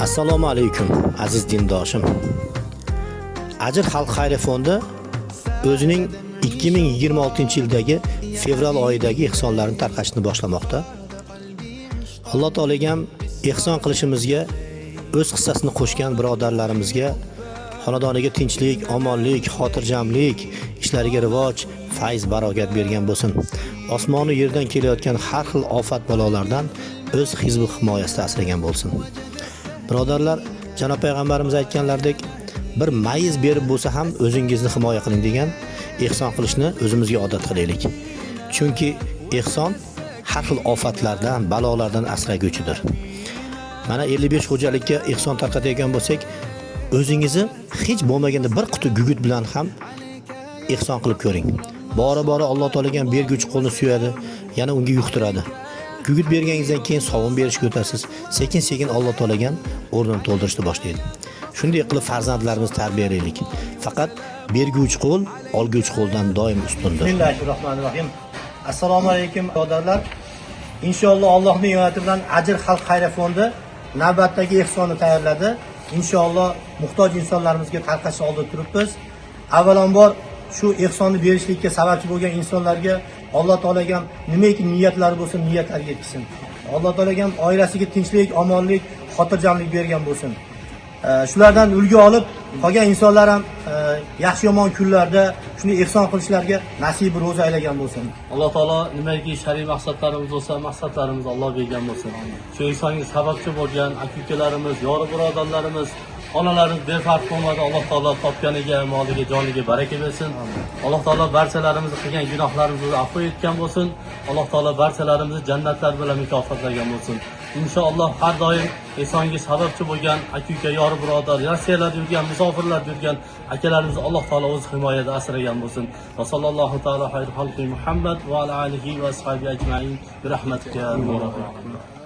Assalomu alaykum aziz dindoshim. Ajr xalq xayri fondi o'zining 2026-yildagi fevral oyidagi ehsonlarini tarqatishni boshlamoqda. Alloh taolaga ham ehson qilishimizga o'z hissasini qo'shgan birodarlarimizga xonadoniga tinchlik, omonlik, xotirjamlik, ishlariga rivoj, fayz, barokat bergan bo'lsin. Osmonu yerdan kelayotgan har xil ofat balolardan o'z hizbi himoyasida asragan bo'lsin. Birodarlar, Janob payg'ambarimiz aytganlaridek, bir mayiz berib bo'lsa ham o'zingizni himoya qiling degan ehson qilishni o'zimizga odat qilaylik. Chunki ehson har xil ofatlardan, balolardan asraguvchidir. Mana 55 xo'jalikka ehson tarqatadigan bo'lsak, o'zingizni hech bo'lmaganda bir quti gugurt bilan ham ehson qilib ko'ring. Bora Alloh taolaga ham berguvchi qo'lni suyadi, yana unga yuqtiradi. Gugurt berganingizdan keyin sovun berishga o'tasiz. Sekin-sekin Alloh taolaga ham o'rnini to'ldirishni boshlaydi. Shunday qilib farzandlarimizni tarbiyalaylik. Faqat berguvchi qo'l olguvchi qo'ldan doim ustundir. Bismillahirrohmanirrohim. Assalomu alaykum birodarlar. Inshaalloh Allohning yordami bilan Ajr xalq xayri fondi navbatdagi ehsonni tayyorladi. Inshaalloh muhtoj insonlarimizga tarqatish oldida turibmiz. Avvalambor shu ehsonni berishlikka sababchi bo'lgan insonlarga Alloh taolaga ham nimaiki niyatlari bo'lsa, niyatlariga yetsin. Alloh taolaga ham oilasiga tinchlik, omonlik, xotirjamlik bergan bo'lsin. Shulardan ulgu olib, qolgan insonlar ham yaxshi yomon kunlarda shuni ehson qilishlariga nasib ro'za aylagan bo'lsin. Alloh taolo nimaiki shar'iy maqsadlarimiz bo'lsa, maqsadlarimizni Alloh bergan bo'lsin. Shu ehsonga sababchi bo'lgan aka-ukalarimiz, yori birodarlarimiz, onalarimiz befarq bo'lmadi. Alloh taolo topganiga, moliga, joniga baraka bersin. Alloh taolo barchalarimizni qilgan gunohlarimizni afv etgan bo'lsin. Alloh taolo barchalarimizni jannatlar bilan mukofotlagan bo'lsin. Inshaalloh har doim ehsonga sababchi bo'lgan aka-uka, yori birodar, Rossiyada yurgan, musofirlarda yurgan akalarimizni Alloh taolo o'z himoyada asragan bo'lsin. Va sallallohu taala xayr xalqi Muhammad va ala alihi va ashabi ajmain bi rahmatika ya robbal alamin.